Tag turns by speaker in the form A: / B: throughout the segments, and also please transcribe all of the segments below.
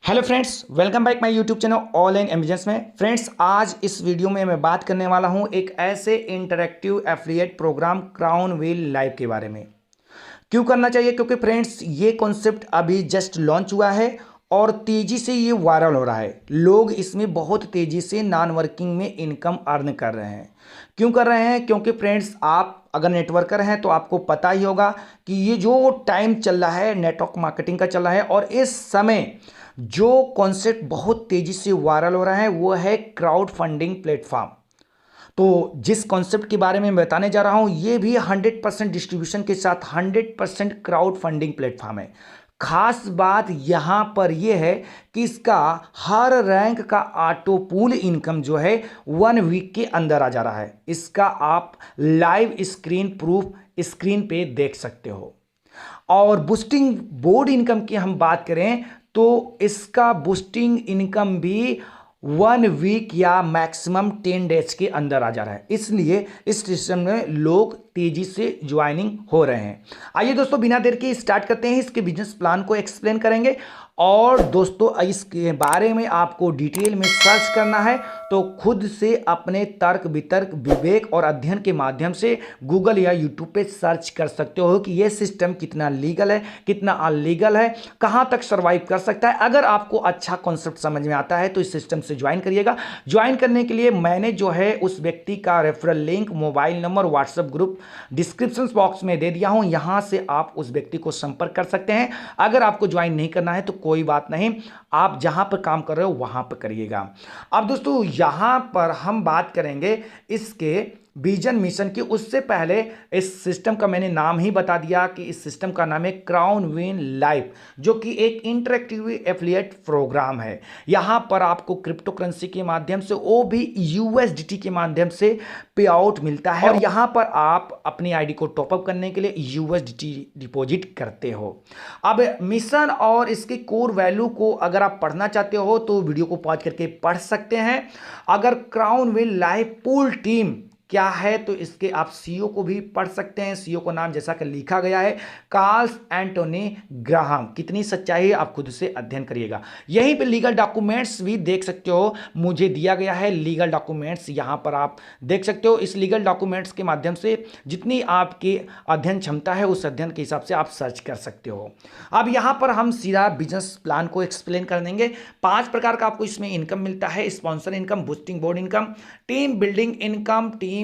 A: Hello friends, welcome back my YouTube channel all in एमबीजेंस में। Friends, आज इस वीडियो में मैं बात करने वाला हूं एक ऐसे interactive affiliate program Crown Wheel Live के बारे में। क्यों करना चाहिए? क्योंकि फ्रेंड्स ये कॉन्सेप्ट अभी जस्ट लॉन्च हुआ है और तेजी से ये वायरल हो रहा है। लोग इसमें बहुत तेजी से नॉन वर्किंग में इनकम अर्न कर रहे हैं। क्यों कर रहे हैं? क्योंकि फ्रेंड्स आप अगर नेटवर्कर हैं तो आपको पता ही होगा कि ये जो टाइम चल रहा है नेटवर्क मार्केटिंग का चल रहा है और इस समय जो कॉन्सेप्ट बहुत तेजी से वायरल हो रहा है वो है क्राउड फंडिंग प्लेटफॉर्म। तो जिस कॉन्सेप्ट के बारे में मैं बताने जा रहा हूं ये भी 100% डिस्ट्रीब्यूशन के साथ 100% क्राउड फंडिंग प्लेटफॉर्म है। खास बात यहां पर यह है कि इसका हर रैंक का ऑटो पूल इनकम जो है 1 वीक के अंदर आ जा रहा है। इसका आप लाइव स्क्रीन प्रूफ स्क्रीन पे देख सकते हो। और बूस्टिंग बोर्ड इनकम की हम बात करें तो इसका बूस्टिंग इनकम भी 1 वीक या मैक्सिमम 10 डेज के अंदर आ जा रहा है। इसलिए इस सिस्टम में लोग तेजी से ज्वाइनिंग हो रहे हैं। आइए दोस्तों, बिना देर के स्टार्ट करते हैं। इसके बिजनेस प्लान को एक्सप्लेन करेंगे और दोस्तों इसके बारे में आपको डिटेल में सर्च करना है तो खुद से अपने तर्क वितर्क विवेक और अध्ययन के माध्यम से गूगल या यूट्यूब पे सर्च कर सकते हो कि यह सिस्टम कितना लीगल है, कितना अनलीगल है, कहां तक सर्वाइव कर सकता है। अगर आपको अच्छा कॉन्सेप्ट समझ में आता है तो इस सिस्टम से ज्वाइन करिएगा। ज्वाइन करने के लिए मैंने जो है उस व्यक्ति का referral link, mobile number, WhatsApp group description box में दे दिया हूं। यहां से आप उस व्यक्ति को संपर्क कर सकते हैं। अगर आपको ज्वाइन नहीं करना है तो कोई बात नहीं, आप जहां पर काम कर रहे हो वहां पर करिएगा। अब दोस्तों यहां पर हम बात करेंगे इसके विजन मिशन की। उससे पहले इस सिस्टम का मैंने नाम ही बता दिया कि इस सिस्टम का नाम है क्राउन व्हील लाइव, जो कि एक इंटरैक्टिव एफिलिएट प्रोग्राम है। यहां पर आपको क्रिप्टो करेंसी के माध्यम से वो भी यूएसडीटी के माध्यम से पे आउट मिलता है और यहां पर आप अपनी आईडी को टॉपअप करने के लिए यूएसडीटी डिपॉजिट करते हो। अब मिशन और इसके कोर वैल्यू को अगर आप पढ़ना चाहते हो तो वीडियो को पॉज करके पढ़ सकते हैं। अगर crown Wheel live pool team क्या है तो इसके आप सीईओ को भी पढ़ सकते हैं। सीईओ का नाम जैसा कि लिखा गया है कार्ल एंटोनी ग्राहम। कितनी सच्चाई है आप खुद से अध्ययन करिएगा। यहीं पे लीगल डॉक्यूमेंट्स भी देख सकते हो, मुझे दिया गया है लीगल डॉक्यूमेंट्स, यहां पर आप देख सकते हो। इस लीगल डॉक्यूमेंट्स के माध्यम से जितनी आपकी अध्ययन क्षमता है उस अध्ययन के हिसाब से आप सर्च कर सकते हो। अब यहां पर हम सीधा बिजनेस प्लान को एक्सप्लेन कर देंगे। 5 प्रकार का आपको इसमें इनकम मिलता है: sponsor income, boosting board income, team building income, team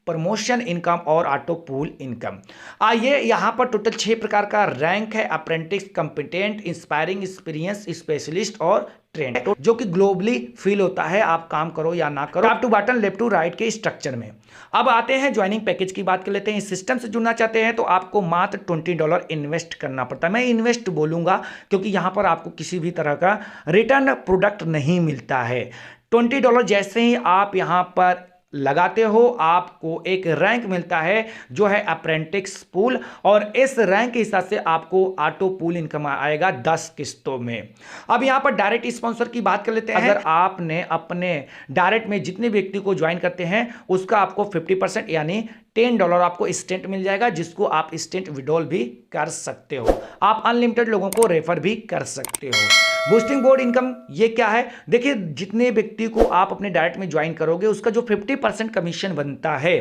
A: promotion income और ऑटो पूल इनकम। आइए यहां पर टोटल 6 प्रकार का रैंक है: apprentice, competent, inspiring, experience, specialist और ट्रेंड, जो कि ग्लोबली फील होता है आप काम करो या ना करो, top to bottom, left to right के स्ट्रक्चर में। अब आते हैं ज्वाइनिंग पैकेज की बात कर लेते हैं। इस सिस्टम से जुड़ना चाहते हैं तो आपको मात्र $20 इन्वेस्ट करना पड़ता है। मैं इन्वेस्ट बोलूंगा क्योंकि यहां पर आपको किसी भी तरह का रिटर्न प्रोडक्ट नहीं मिलता है। $20 जैसे ही आप यहां पर लगाते हो आपको एक रैंक मिलता है जो है अप्रेंटिस पूल, और इस रैंक के हिसाब से आपको ऑटो पूल इनकम आएगा 10 किस्तों में। अब यहां पर डायरेक्ट स्पॉन्सर की बात कर लेते हैं। अगर आपने अपने डायरेक्ट में जितने व्यक्ति को ज्वाइन करते हैं उसका आपको 50% यानी $10 आपको इंस्टेंट मिल जाएगा, जिसको आप इंस्टेंट विड्रॉल भी कर सकते हो। आप अनलिमिटेड लोगों को रेफर भी कर सकते हो। बूस्टिंग बोर्ड इनकम ये क्या है? देखिए, जितने व्यक्ति को आप अपने डायरेक्ट में ज्वाइन करोगे उसका जो 50% कमीशन बनता है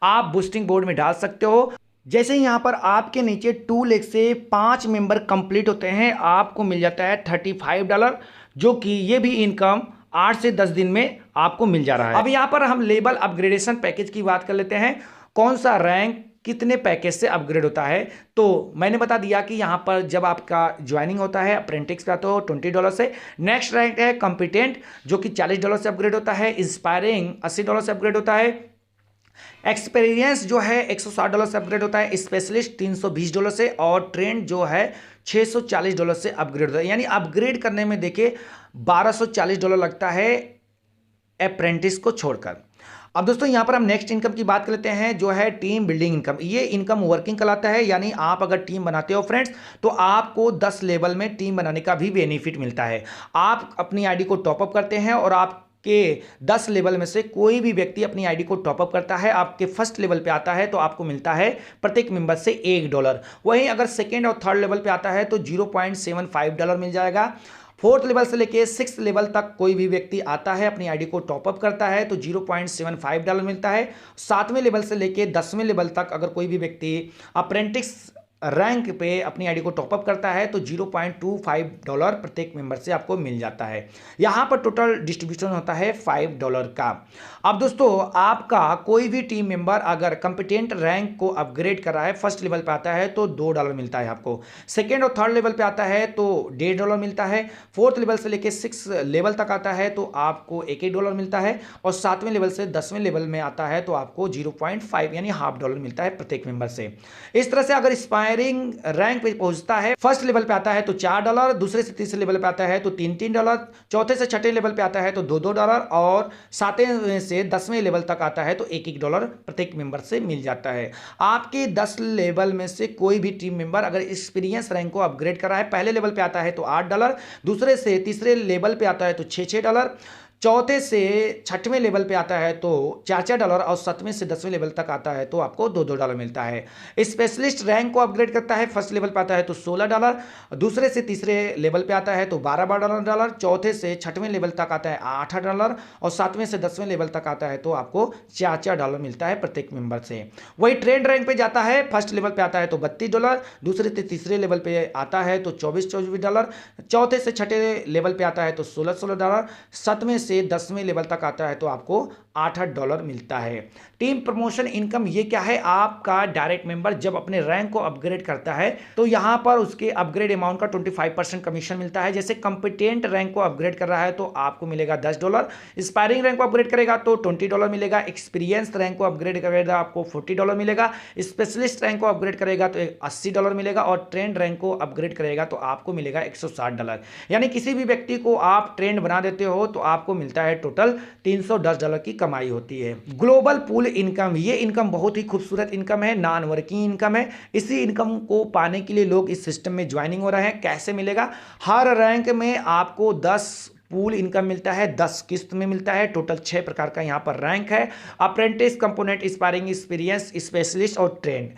A: आप बूस्टिंग बोर्ड में डाल सकते हो। जैसे ही यहां पर आपके नीचे 2 लाख से 5 मेंबर कंप्लीट होते हैं आपको मिल जाता है $35, जो कि ये भी इनकम 8 से 10 दिन में आपको मिल जा रहा है। अब यहां पर हम लेवल अपग्रेडेशन पैकेज की बात कर लेते हैं। कौन सा रैंक कितने पैकेज से अपग्रेड होता है? तो मैंने बता दिया कि यहां पर जब आपका ज्वाइनिंग होता है अप्रेंटिस का तो $20 से। नेक्स्ट रैंक है कॉम्पिटेंट, जो कि $40 से अपग्रेड होता है। इंस्पायरिंग $80 से अपग्रेड होता है। एक्सपीरियंस जो है $160 से अपग्रेड होता है। स्पेशलिस्ट $320 से, और ट्रेंड जो है $640 से अपग्रेड होता है। यानी अपग्रेड करने में देखिए $1240 लगता है अप्रेंटिस को छोड़कर। अब दोस्तों यहां पर हम नेक्स्ट इनकम की बात कर लेते हैं जो है टीम बिल्डिंग इनकम। ये इनकम वर्किंग कहलाता है, यानी आप अगर टीम बनाते हो फ्रेंड्स तो आपको 10 लेवल में टीम बनाने का भी बेनिफिट मिलता है। आप अपनी आईडी को टॉपअप करते हैं और आपके 10 लेवल में से कोई भी व्यक्ति अपनी आईडी को टॉपअप करता है, आपके फर्स्ट लेवल पे आता है तो आपको मिलता है प्रत्येक मेंबर से $1। वहीं अगर सेकेंड और थर्ड लेवल पे आता है तो $0.75 मिल जाएगा। 4th लेवल से लेके 6th लेवल तक कोई भी व्यक्ति आता है, अपनी आईडी को टॉपअप करता है तो $0.75 मिलता है। 7वें लेवल से लेके 10वें लेवल तक अगर कोई भी व्यक्ति अप्रेंटिस रैंक पे अपनी आईडी को टॉपअप करता है तो $0.25 प्रत्येक मेंबर से आपको मिल जाता है। यहाँ पर टोटल डिस्ट्रीब्यूशन होता है $5 का। अब दोस्तों, आपका कोई भी टीम मेंबर अगर कंपिटेंट रैंक को अपग्रेड कर रहा है, फर्स्ट लेवल पे आता है तो $2 मिलता है आपको, सेकेंड और थर्ड लेवल पे आता है तो $1.5 मिलता है, 4th लेवल से लेकर 6 लेवल तक आता है तो आपको $1 मिलता है, और 7वें लेवल से 10वें लेवल में आता है तो आपको 0.5 यानी $0.5 मिलता है प्रत्येक मेंबर से। इस तरह से अगर रैंक पे पहुंचता है, फर्स्ट लेवल पे आता है तो $4, दूसरे से तीसरे लेवल पे आता है तो $3, चौथे से छठे लेवल पे आता है तो $2, और 7वें से 10वें लेवल तक आता है तो $1 प्रत्येक मेंबर से मिल जाता है। आपके 10 लेवल में से कोई भी टीम मेंबर अगर एक्सपीरियंस रैंक को अपग्रेड कर रहा है, पहले लेवल पे आता है तो $8, दूसरे से तीसरे लेवल पे आता है तो $6, चौथे से छठवें लेवल पे आता है तो $4, और 7वें से 10वें लेवल तक आता है तो आपको $2 मिलता है। स्पेशलिस्ट रैंक को अपग्रेड करता है, फर्स्ट लेवल पे आता है तो $16, दूसरे से तीसरे लेवल पे आता है तो $12, चौथे से छठवें लेवल तक आता है $8, और 7वें से 10वें लेवल तक आता है तो आपको $4 मिलता है प्रत्येक मेंबर से। वही ट्रेंड रैंक पे जाता है, फर्स्ट लेवल पे आता है तो $32, दूसरे से तीसरे लेवल पे आता है तो $24, चौथे से छठे लेवल पे आता है तो $16, 7वें से 10वें लेवल तक आता है तो आपको $8 मिलता है। टीम प्रमोशन इनकम ये क्या है? आपका डायरेक्ट मेंबर जब अपने रैंक को अपग्रेड करता है तो यहां पर उसके अपग्रेड अमाउंट का 25% कमीशन मिलता है। जैसे कंपिटेंट रैंक को अपग्रेड कर रहा है तो आपको मिलेगा $10, इंस्पायरिंग रैंक को अपग्रेड करेगा तो $20 मिलेगा, एक्सपीरियंस रैंक को अपग्रेड करेगा आपको $40 मिलेगा, स्पेशलिस्ट रैंक को अपग्रेड करेगा तो $80 मिलेगा, और ट्रेंड रैंक को अपग्रेड करेगा तो आपको मिलेगा $160। यानी किसी भी व्यक्ति को आप ट्रेंड बना देते हो तो आपको मिलता है टोटल $310 की कमाई होती है। ग्लोबल पूल इनकम, ये इनकम बहुत ही खूबसूरत इनकम है, नॉन वर्किंग इनकम है। इसी इनकम को पाने के लिए लोग इस सिस्टम में ज्वाइनिंग हो रहे हैं। कैसे मिलेगा? हर रैंक में आपको 10 पूल इनकम मिलता है, 10 किस्त में मिलता है। टोटल 6 प्रकार का यहां पर रैंक है: apprentice, component, inspiring, experience, specialist और ट्रेंड।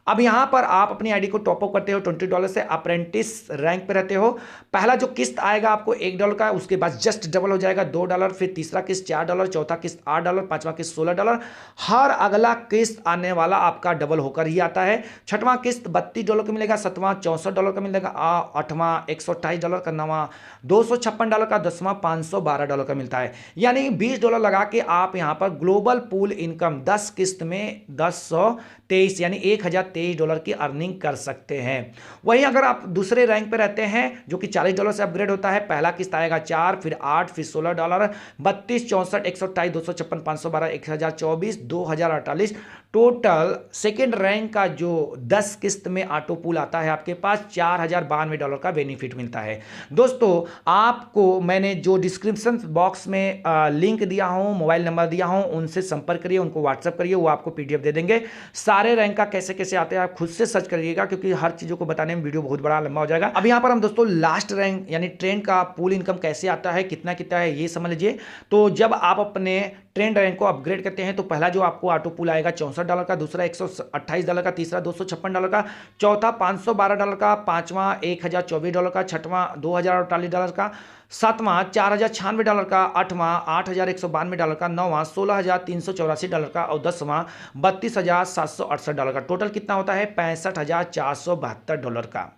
A: अब यहां पर आप अपनी आईडी को टॉपअप करते हो $20 से, अप्रेंटिस रैंक पे रहते हो। पहला जो किस्त आएगा आपको $1 का, उसके बाद जस्ट डबल हो जाएगा $2, फिर तीसरा किस्त $4, चौथा किस्त $8, पांचवा किस्त $16। हर अगला किस्त आने वाला आपका डबल होकर ही आता है। छठवां किस्त $32 का मिलेगा, सातवां $64 का मिलेगा, आठवां $128 का, नवां $256 का, 10वां $512 का मिलता है। यानी $20 लगा के आप यहां पर ग्लोबल पूल इनकम 10 किस्त में 1023 यानी $1023 की अर्निंग कर सकते हैं। वहीं अगर आप दूसरे रैंक पे रहते हैं जो कि $40 से अपग्रेड होता है, पहला किस्त आएगा 4, फिर 8, फिर $16, 32, 64, 128, 256, 512, 1024, 2048। टोटल सेकेंड रैंक का जो 10 किस्त में ऑटो पूल आता है आपके पास $4092 का बेनिफिट मिलता है। दोस्तों, आपको मैंने जो डिस्क्रिप्शन बॉक्स में लिंक दिया हूं, मोबाइल नंबर दिया हूं, उनसे संपर्क करिए, उनको व्हाट्सअप करिए, वो आपको PDF दे देंगे। सारे रैंक का कैसे कैसे आते हैं आप खुद से सर्च करिएगा, क्योंकि हर चीजों को बताने में वीडियो बहुत बड़ा लंबा हो जाएगा। अब यहां पर हम दोस्तों लास्ट रैंक यानी ट्रेंड का पूल इनकम कैसे आता है, कितना कितना है, ये समझ लीजिए। तो जब आप अपने ट्रेंड रैंक को अपग्रेड करते हैं तो पहला जो आपको ऑटो पूल आएगा $64 का, दूसरा $128 का, तीसरा $256 का, चौथा $512 का, पांचवा $1024 का, छठवां $2048 का, सातवां $4096 का, आठवां $8192 का, नौवां $16384 का, और 10वां $32768 का। टोटल कितना होता है? $65,472 का।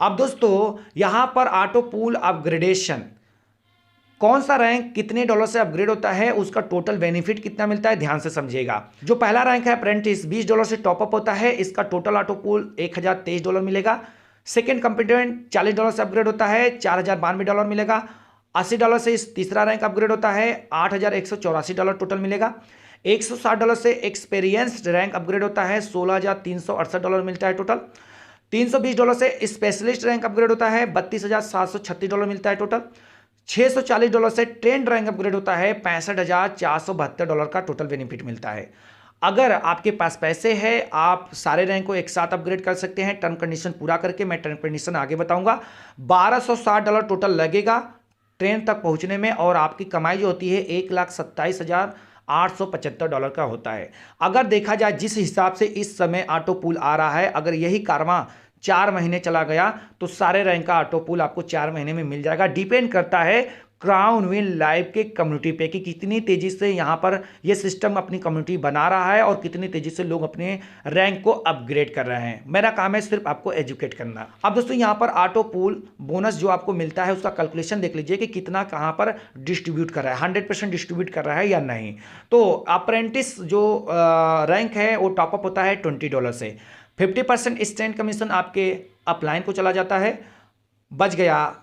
A: अब दोस्तों, यहां पर ऑटो पूल अपग्रेडेशन कौन सा रैंक कितने डॉलर से अपग्रेड होता है, उसका टोटल बेनिफिट कितना मिलता है, ध्यान से समझिएगा। जो पहला रैंक है अप्रेंटिस, $20 से टॉपअप होता है, इसका टोटल ऑटो पूल $1023 मिलेगा। सेकेंड कंपिटेंट $40 से अपग्रेड होता है, $4092 मिलेगा। $80 से तीसरा रैंक अपग्रेड होता है, $8184 टोटल मिलेगा। $160 से एक्सपीरियंस्ड रैंक अपग्रेड होता है, $16,368 मिलता है टोटल। $320 से स्पेशलिस्ट रैंक अपग्रेड होता है, $32,736 मिलता है टोटल। $640 से ट्रेंड रैंक अपग्रेड होता है, $65,472 का टोटल बेनिफिट मिलता है। अगर आपके पास पैसे हैं, आप सारे रैंक को एक साथ अपग्रेड कर सकते हैं टर्म कंडीशन पूरा करके। मैं टर्म कंडीशन आगे बताऊंगा। $1260 टोटल लगेगा ट्रेन तक पहुंचने में, और आपकी कमाई जो होती है $1,27,875 का होता है। अगर देखा जाए जिस हिसाब से इस समय ऑटो पूल आ रहा है, अगर यही कारवां 4 महीने चला गया तो सारे रैंक का ऑटो पुल आपको 4 महीने में मिल जाएगा। डिपेंड करता है क्राउन विल लाइफ के कम्युनिटी पे कि कितनी तेजी से यहाँ पर ये सिस्टम अपनी कम्युनिटी बना रहा है और कितनी तेजी से लोग अपने रैंक को अपग्रेड कर रहे हैं। मेरा काम है सिर्फ आपको एजुकेट करना। अब दोस्तों यहाँ पर ऑटो पुल बोनस जो आपको मिलता है उसका कैलकुलेशन देख लीजिए कि कितना कहाँ पर डिस्ट्रीब्यूट कर रहा है, 100% डिस्ट्रीब्यूट कर रहा है या नहीं। तो अप्रेंटिस जो रैंक है वो टॉपअप होता है $20 से। 50% स्टैंड कमीशन आपके अपलाइन को चला जाता है, बच गया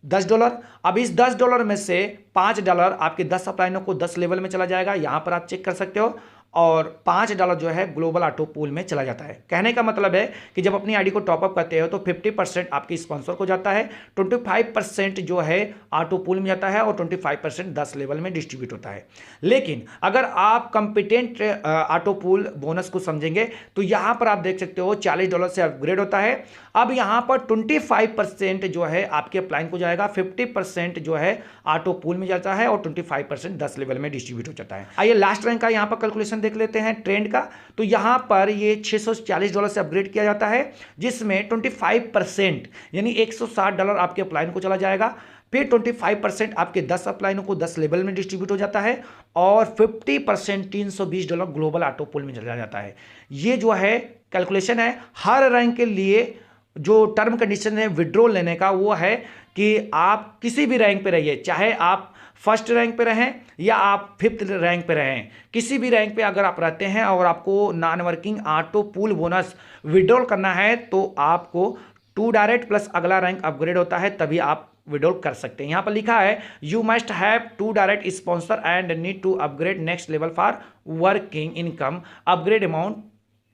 A: $10। अब इस $10 में से $5 आपके 10 अपलाइनों को 10 लेवल में चला जाएगा, यहां पर आप चेक कर सकते हो। और $5 जो है ग्लोबल ऑटो पूल में चला जाता है। कहने का मतलब है कि जब अपनी आईडी को टॉपअप करते हो तो 50% आपके स्पॉन्सर को जाता है, 25% जो है ऑटो पूल में जाता है और 25% 10 लेवल में डिस्ट्रीब्यूट होता है। लेकिन अगर आप कंपिटेंट ऑटो पूल बोनस को समझेंगे तो यहां पर आप देख सकते हो $40 से अपग्रेड होता है। अब यहां पर 25% जो है आपके अपलाइन को जाएगा, 50% जो है ऑटो पूल में जाता है और 25% 10 लेवल में डिस्ट्रीब्यूट हो जाता है। आइए लास्ट रैंक का यहां पर कैलकुलेशन देख लेते हैं ट्रेंड का। तो यहां पर ये $640 से अपग्रेड किया जाता है, जिसमें 25% यानी $160 आपके अपलाइन को चला जाएगा। फिर 25% आपके 10 अपलाइनों को 10 लेवल में डिस्ट्रीब्यूट हो जाता है और 50% $320 ग्लोबल ऑटो पूल में चला जाता है। ये जो है कैलकुलेशन है। हर रैंक के लिए जो टर्म कंडीशन है विड्रॉल लेने का वो है कि आप किसी भी रैंक पे रहिए, चाहे आप फर्स्ट रैंक पे रहें या आप 5th रैंक पे रहें, किसी भी रैंक पे अगर आप रहते हैं और आपको non working auto pool bonus withdrawal करना है तो आपको 2 डायरेक्ट प्लस अगला रैंक अपग्रेड होता है तभी आप विड्रॉल कर सकते हैं। यहां पर लिखा है you must have 2 direct sponsor and need to upgrade next level for working income, upgrade amount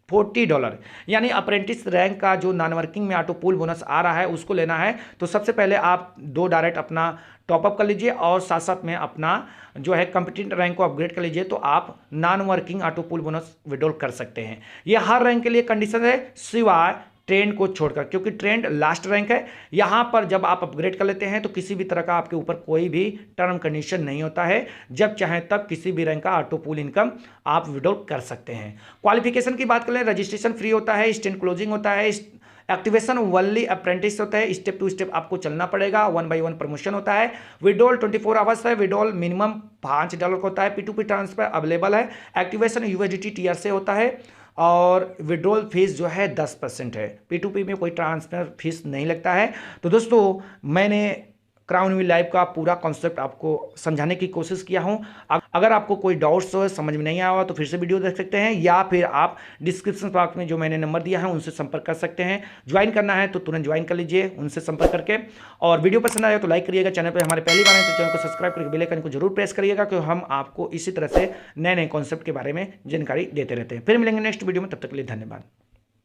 A: $40। यानी अप्रेंटिस रैंक का जो नॉन वर्किंग में ऑटो पूल बोनस आ रहा है उसको लेना है तो सबसे पहले आप 2 डायरेक्ट अपना टॉपअप कर लीजिए और साथ साथ में अपना जो है कंपिटेंट रैंक को अपग्रेड कर लीजिए, तो आप non working auto pool bonus withdrawal कर सकते हैं। ये हर रैंक के लिए कंडीशन है सिवाय ट्रेंड को छोड़कर, क्योंकि ट्रेंड लास्ट रैंक है। यहां पर जब आप अपग्रेड कर लेते हैं तो किसी भी तरह का आपके ऊपर कोई भी टर्म कंडीशन नहीं होता है, जब चाहे तब किसी भी रैंक का ऑटो पूल इनकम आप विड्रॉल कर सकते हैं। क्वालिफिकेशन की बात करें, रजिस्ट्रेशन फ्री होता है, स्टैंड क्लोजिंग होता है, एक्टिवेशन ओनली अप्रेंटिस होता है, स्टेप टू स्टेप आपको चलना पड़ेगा, 1 by 1 प्रमोशन होता है, विड्रॉल 24 आवर्स है, विड्रॉल मिनिमम $5 का होता है, P2P ट्रांसफर अवेलेबल है, एक्टिवेशन USDT TR से होता है और विड्रॉल फीस जो है 10% है। P2P में कोई ट्रांसफर फीस नहीं लगता है। तो दोस्तों मैंने क्राउन विल लाइफ का पूरा कॉन्सेप्ट आपको समझाने की कोशिश किया हूं। अगर आपको कोई डाउट्स हो, समझ में नहीं आया हो तो फिर से वीडियो देख सकते हैं या फिर आप डिस्क्रिप्शन बॉक्स में जो मैंने नंबर दिया है उनसे संपर्क कर सकते हैं। ज्वाइन करना है तो तुरंत ज्वाइन कर लीजिए उनसे संपर्क करके। और वीडियो पसंद आया तो लाइक करिएगा, चैनल पर हमारे पहली बार है तो चैनल को सब्सक्राइब करके बेल आइकन को जरूर प्रेस करिएगा, क्योंकि हम आपको इसी तरह से नए नए कॉन्सेप्ट के बारे में जानकारी देते रहते हैं। फिर मिलेंगे नेक्स्ट वीडियो में, तब तक के लिए धन्यवाद।